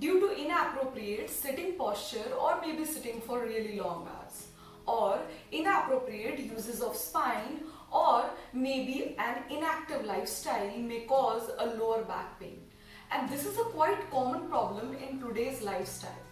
due to inappropriate sitting posture or maybe sitting for really long hours, or inappropriate uses of spine, or maybe an inactive lifestyle may cause a lower back pain. And this is a quite common problem in today's lifestyle.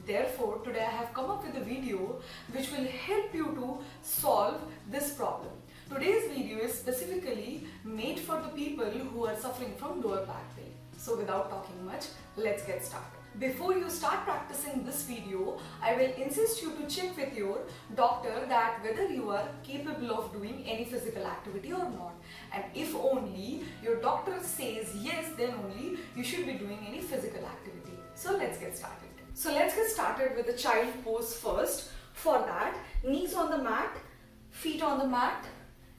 Therefore, today I have come up with a video which will help you to solve this problem. Today's video is specifically made for the people who are suffering from lower back pain. So without talking much, let's get started. Before you start practicing this video, I will insist you to check with your doctor that whether you are capable of doing any physical activity or not. And if only your doctor says yes, then only you should be doing any physical activity. So let's get started. So let's get started with the child pose first. For that, knees on the mat, feet on the mat,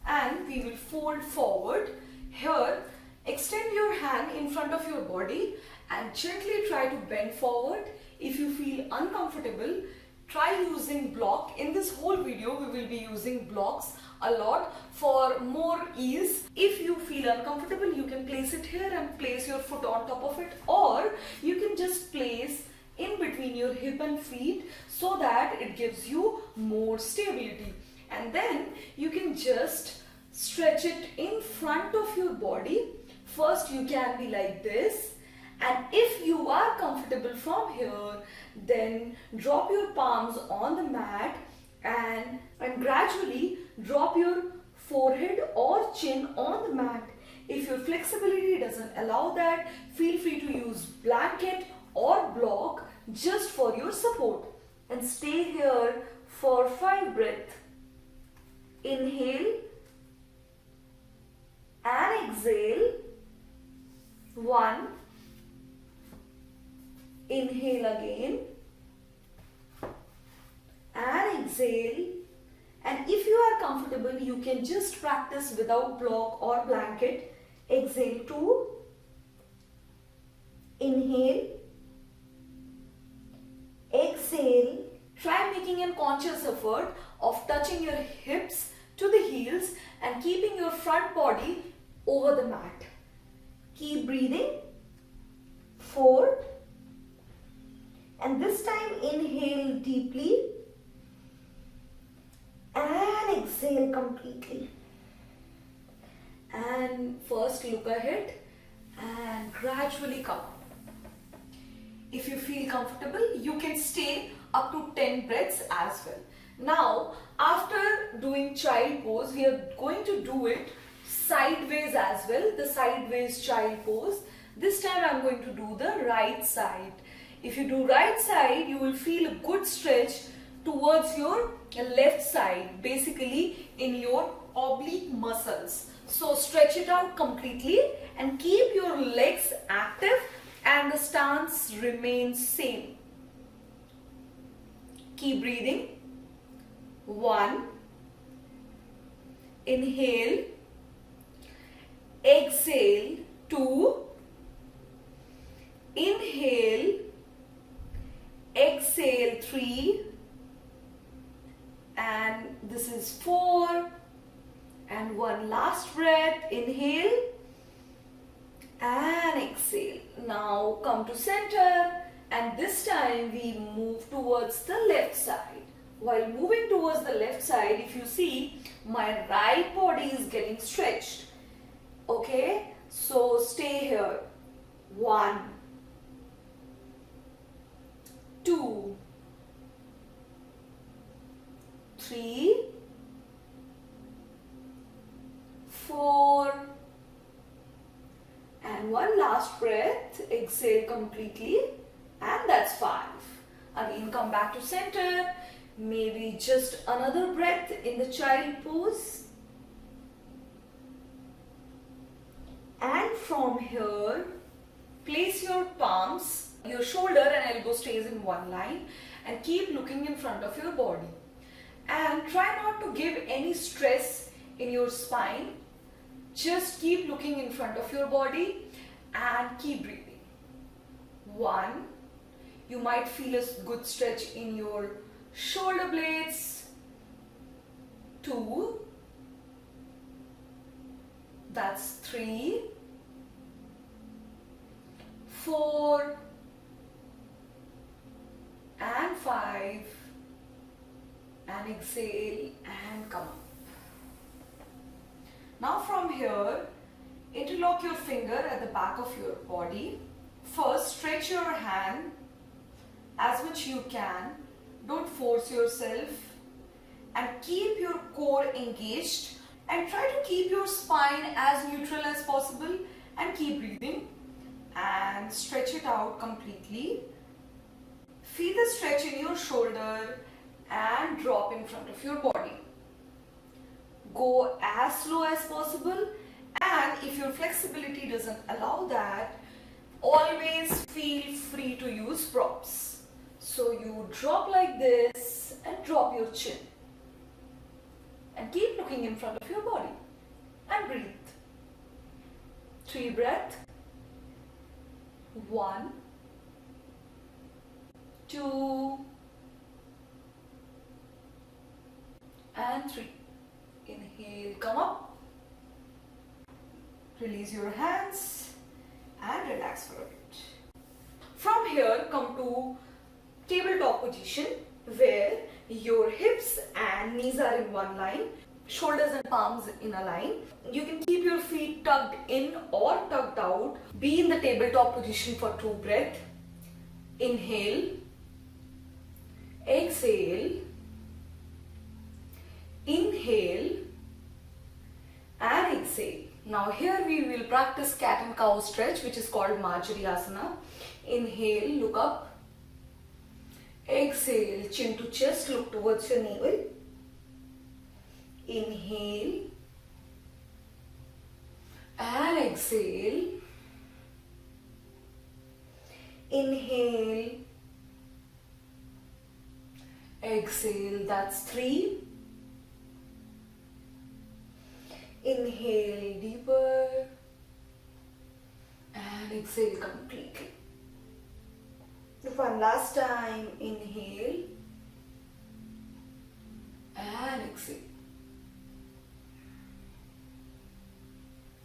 and we will fold forward. Here, extend your hand in front of your body and gently try to bend forward. If you feel uncomfortable, try using block. In this whole video, we will be using blocks a lot for more ease. If you feel uncomfortable, you can place it here and place your foot on top of it, or you can just place in between your hip and feet so that it gives you more stability. And then you can just stretch it in front of your body. First you can be like this, and if you are comfortable from here, then drop your palms on the mat and gradually drop your forehead or chin on the mat. If your flexibility doesn't allow that, feel free to use blanket or block just for your support. And stay here for 5 breaths. Inhale and exhale. 1. Inhale again and exhale. And if you are comfortable, you can just practice without block or blanket. Exhale 2. Inhale. Exhale. Try making a conscious effort of touching your hips to the heels and keeping your front body over the mat. Keep breathing. 4. And this time inhale deeply and exhale completely. And first look ahead and gradually come up. If you feel comfortable, you can stay up to 10 breaths as well. Now, after doing child pose, we are going to do it sideways as well, the sideways child pose. This time I am going to do the right side. If you do right side, you will feel a good stretch towards your left side, basically in your oblique muscles. So stretch it out completely and keep your legs active and the stance remains same. Keep breathing. 1. Inhale. Exhale. 2. Inhale. Exhale. 3. And this is 4. And one last breath. Inhale and exhale. Now come to center, and this time we move towards the left side. While moving towards the left side, if you see, my right body is getting stretched. Okay, so stay here. 1, 2, 3, 4, and one last breath. Exhale completely, and that's 5. Again, come back to center. Maybe just another breath in the child pose. And from here, place your palms, your shoulder and elbow stays in one line, and keep looking in front of your body. And try not to give any stress in your spine. Just keep looking in front of your body and keep breathing. 1. You might feel a good stretch in your shoulder blades. 2. That's 3. 4. and exhale and come up. Now from here, interlock your finger at the back of your body. First, stretch your hand as much you can. Don't force yourself and keep your core engaged and try to keep your spine as neutral as possible and keep breathing and stretch it out completely. Feel the stretch in your shoulder and drop in front of your body. Go as slow as possible, and if your flexibility doesn't allow that, always feel free to use props. So you drop like this and drop your chin and keep looking in front of your body and breathe. 3 breaths. 1, 2 and 3. Inhale, come up. Release your hands and relax for a bit. From here, come to tabletop position where your hips and knees are in one line, shoulders and palms in a line. You can keep your feet tucked in or tucked out. Be in the tabletop position for 2 breaths. Inhale, exhale, inhale and exhale. Now here we will practice cat and cow stretch, which is called Marjariasana. Inhale, look up. Exhale, chin to chest, look towards your navel. Inhale and exhale. Inhale, exhale, that's 3. Inhale deeper and exhale completely. One last time, inhale and exhale.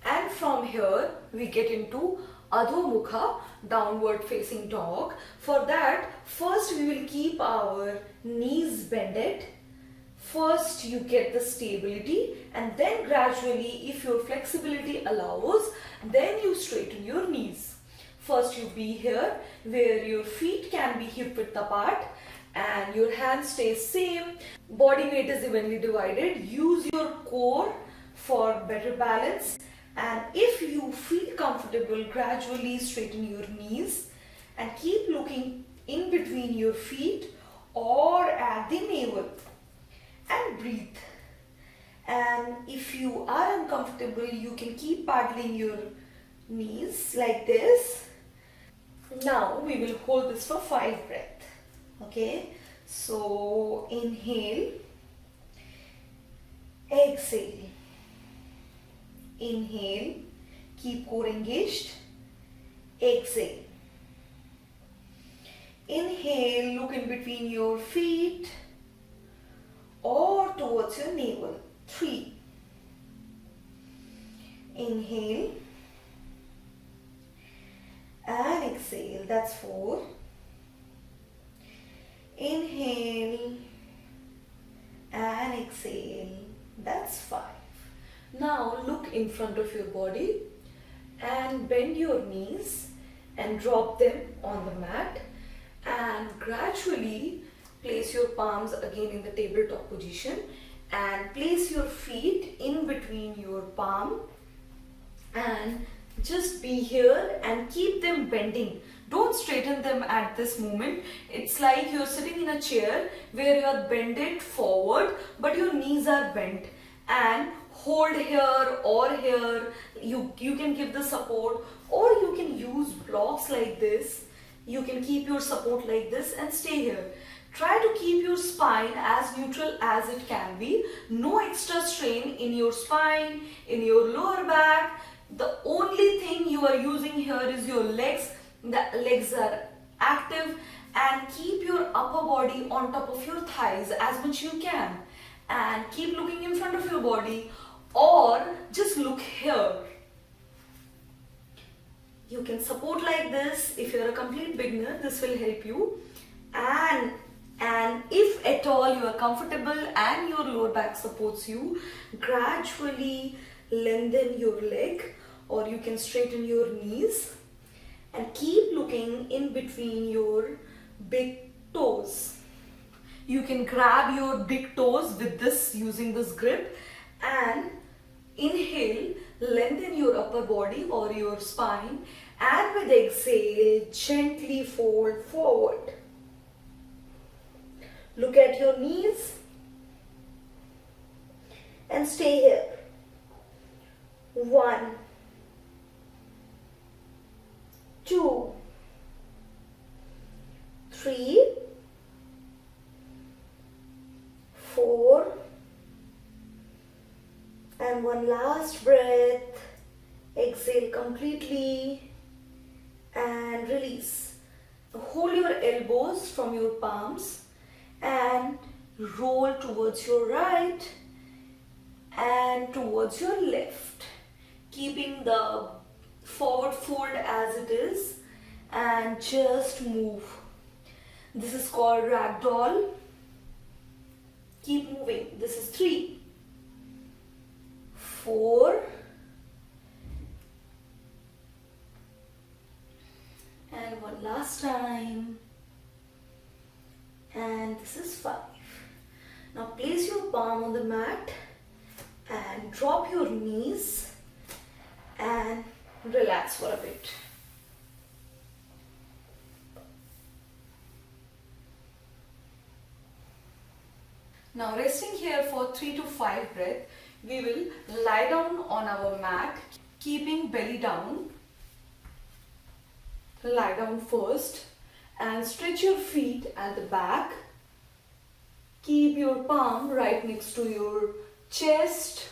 And from here we get into Adho Mukha, downward facing dog. For that, first we will keep our knees bended. First you get the stability and then gradually, if your flexibility allows, then you straighten your knees. First you be here where your feet can be hip width apart and your hands stay same. Body weight is evenly divided. Use your core for better balance, and if you feel comfortable, gradually straighten your knees and keep looking in between your feet or at the navel and breathe. And if you are uncomfortable, you can keep paddling your knees like this. Now we will hold this for 5 breaths. Okay, so inhale, exhale, inhale, keep core engaged, exhale, inhale, look in between your feet or towards your navel. 3. Inhale and exhale, that's 4. Inhale and exhale, that's 5. Now look in front of your body and bend your knees and drop them on the mat, and gradually place your palms again in the tabletop position and place your feet in between your palm and just be here and keep them bending. Don't straighten them at this moment. It's like you're sitting in a chair where you are bended forward but your knees are bent, and hold here or here. You can give the support, or you can use blocks like this. You can keep your support like this and stay here. Try to keep your spine as neutral as it can be. No extra strain in your spine, in your lower back. The only thing you are using here is your legs. The legs are active, and keep your upper body on top of your thighs as much you can, and keep looking in front of your body or just look here. You can support like this. If you're a complete beginner, this will help you. And And if at all you are comfortable and your lower back supports you, gradually lengthen your leg, or you can straighten your knees and keep looking in between your big toes. You can grab your big toes with this, using this grip, and inhale, lengthen your upper body or your spine, and with exhale, gently fold forward. Look at your knees and stay here. 1, 2, 3, 4, and one last breath. Exhale completely and release. Hold your elbows from your palms and roll towards your right and towards your left, keeping the forward fold as it is, and just move. This is called ragdoll. Keep moving. This is 3, 4, and one last time, and this is 5. Now place your palm on the mat and drop your knees and relax for a bit. Now resting here for 3 to 5 breaths, we will lie down on our mat, keeping belly down. Lie down first and stretch your feet at the back. Keep your palm right next to your chest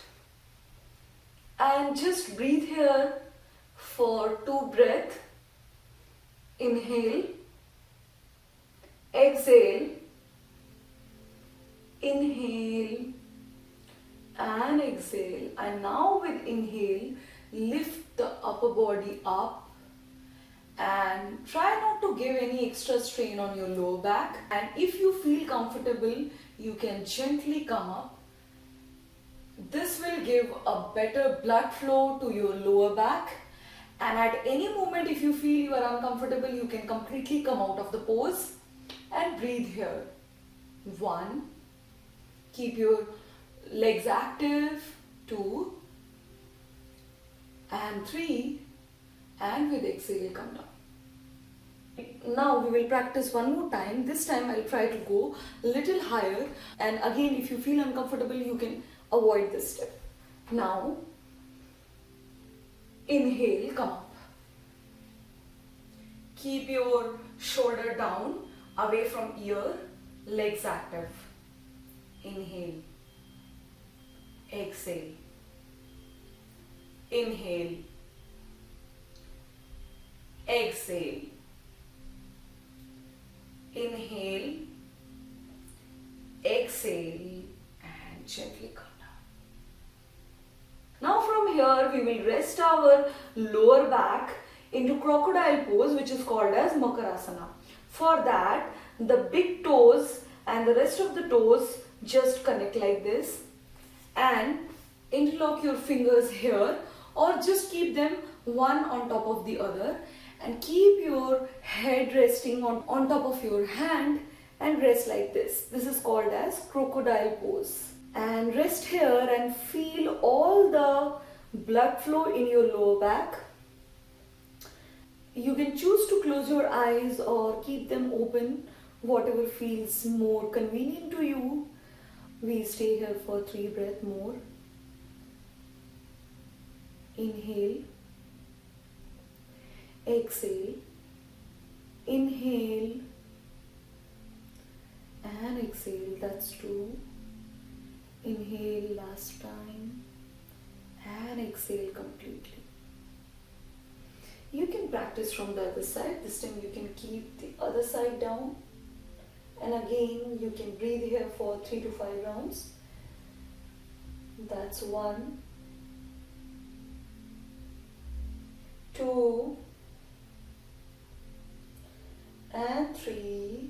and just breathe here for 2 breaths. Inhale, exhale, inhale and exhale. And now with inhale, lift the upper body up and try not to give any extra strain on your lower back. And if you feel comfortable, you can gently come up. This will give a better blood flow to your lower back, and at any moment if you feel you are uncomfortable, you can completely come out of the pose and breathe here. 1, keep your legs active. 2 and 3, and with exhale come down. Now we will practice one more time. This time I'll try to go a little higher, and again if you feel uncomfortable you can avoid this step. Now inhale, come up. Keep your shoulder down, away from ear, legs active. Inhale, exhale, inhale, exhale, inhale, exhale, and gently come down. Now from here we will rest our lower back into crocodile pose, which is called as Makarasana. For that, the big toes and the rest of the toes just connect like this, and interlock your fingers here, or just keep them one on top of the other, and keep your head resting on top of your hand and rest like this. This is called as crocodile pose. And rest here and feel all the blood flow in your lower back. You can choose to close your eyes or keep them open, whatever feels more convenient to you. We stay here for 3 breaths more. Inhale, exhale, inhale and exhale. That's 2. Inhale last time and exhale completely. You can practice from the other side. This time you can keep the other side down, and again you can breathe here for 3 to 5 rounds. That's 1, 2 and 3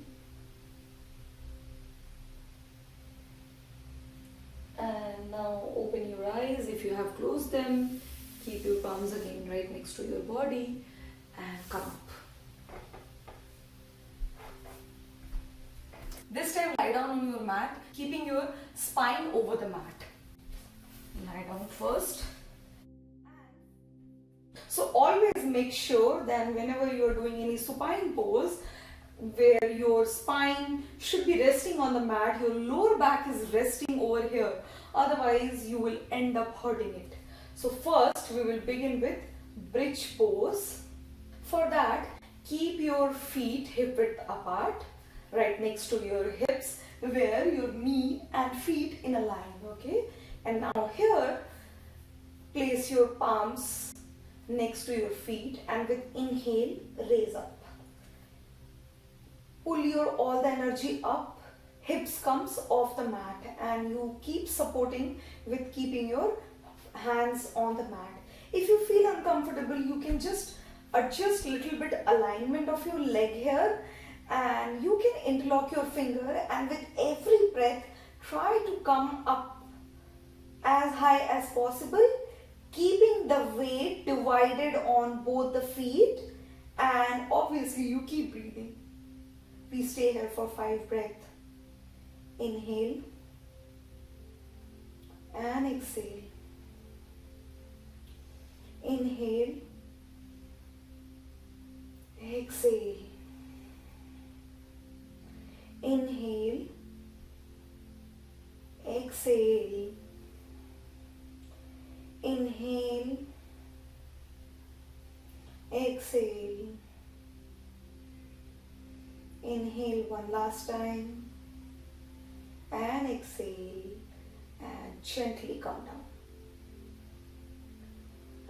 you have closed them, keep your palms again right next to your body and come up. This time lie down on your mat, keeping your spine over the mat. Lie down first. So always make sure that whenever you are doing any supine pose, where your spine should be resting on the mat, your lower back is resting over here. Otherwise, you will end up hurting it. So first, we will begin with bridge pose. For that, keep your feet hip width apart, right next to your hips, where your knee and feet in a line, okay? And now here, place your palms next to your feet and with inhale, raise up. Pull your all the energy up, hips comes off the mat and you keep supporting with keeping your hands on the mat. If you feel uncomfortable, you can just adjust little bit alignment of your leg here and you can interlock your finger and with every breath try to come up as high as possible, keeping the weight divided on both the feet, and obviously you keep breathing. We stay here for 5 breaths. Inhale and exhale. Inhale, exhale. Inhale, exhale. Inhale, exhale. Inhale one last time and exhale and gently come down.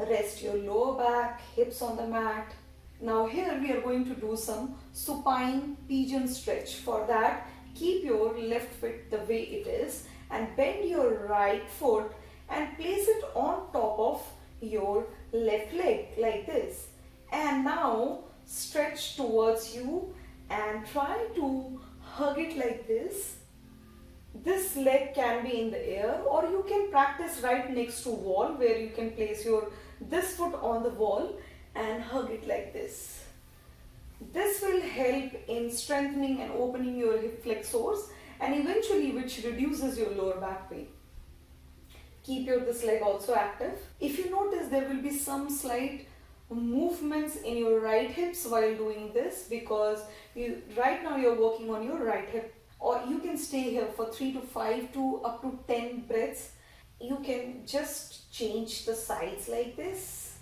Rest your lower back, hips on the mat. Now here we are going to do some supine pigeon stretch. For that, keep your left foot the way it is and bend your right foot and place it on top of your left leg like this. And now stretch towards you and try to hug it like this. This leg can be in the air or you can practice right next to wall where you can place your this foot on the wall and hug it like this. This will help in strengthening and opening your hip flexors and eventually which reduces your lower back pain. Keep your this leg also active. If you notice there will be some slight movements in your right hips while doing this because right now you're working on your right hip, or you can stay here for 3 to 5 to up to 10 breaths. You can just change the sides like this,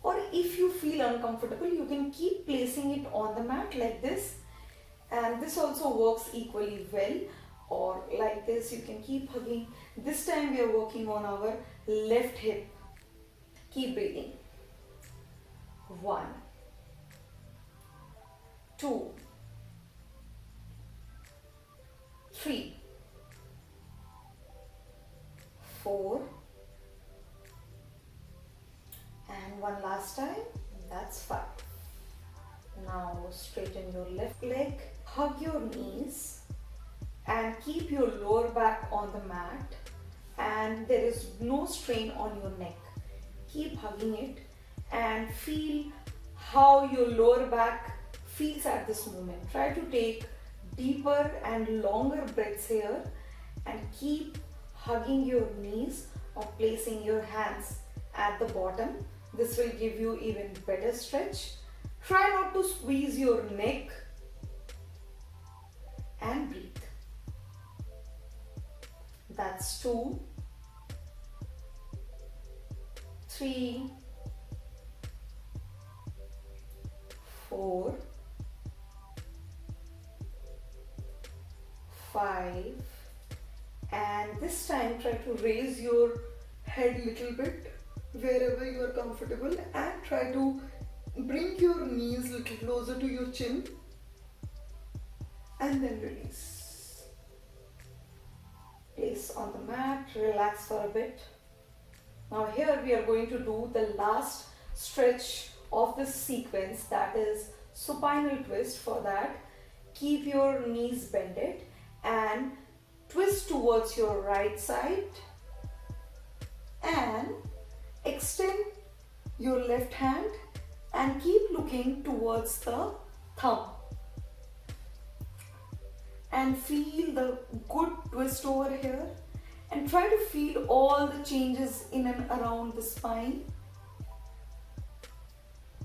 or if you feel uncomfortable you can keep placing it on the mat like this, and this also works equally well. Or like this, you can keep hugging. This time we are working on our left hip. Keep breathing. 1, 2, 3, 4, and one last time. That's 5. Now straighten your left leg, hug your knees and keep your lower back on the mat, and there is no strain on your neck. Keep hugging it and feel how your lower back feels at this moment. Try to take deeper and longer breaths here and keep hugging your knees or placing your hands at the bottom. This will give you even better stretch. Try not to squeeze your neck and breathe. That's 2, 3, 4, 5, and this time try to raise your head little bit wherever you are comfortable and try to bring your knees little closer to your chin and then release. Place on the mat, relax for a bit. Now here we are going to do the last stretch of this sequence, that is supinal twist. For that, keep your knees bended and twist towards your right side and extend your left hand and keep looking towards the thumb. And feel the good twist over here and try to feel all the changes in and around the spine.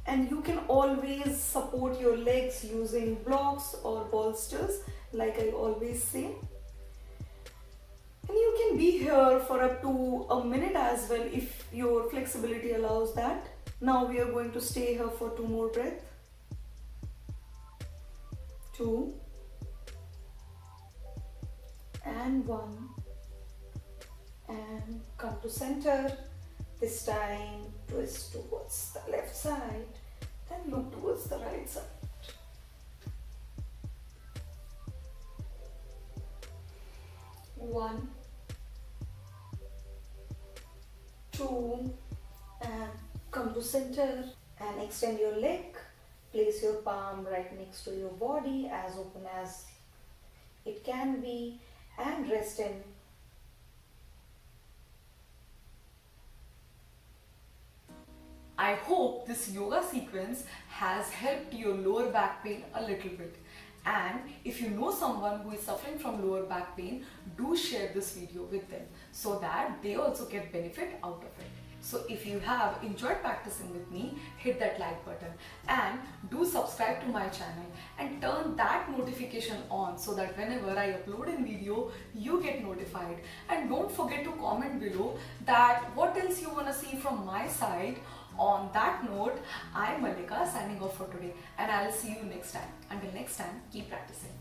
And you can always support your legs using blocks or bolsters, like I always say. And you can be here for up to a minute as well if your flexibility allows that. Now we are going to stay here for 2 more breaths. 2 and 1, and come to center. This time twist towards the left side, then look towards the right side. 1, 2, and come to center and extend your leg. Place your palm right next to your body, as open as it can be, and rest in. I hope this yoga sequence has helped your lower back pain a little bit. And if you know someone who is suffering from lower back pain, do share this video with them so that they also get benefit out of it. So if you have enjoyed practicing with me, hit that like button and do subscribe to my channel and turn that notification on so that whenever I upload a video, you get notified. And don't forget to comment below that what else you want to see from my side. On that note, I'm Malika signing off for today, and I'll see you next time. Until next time, keep practicing.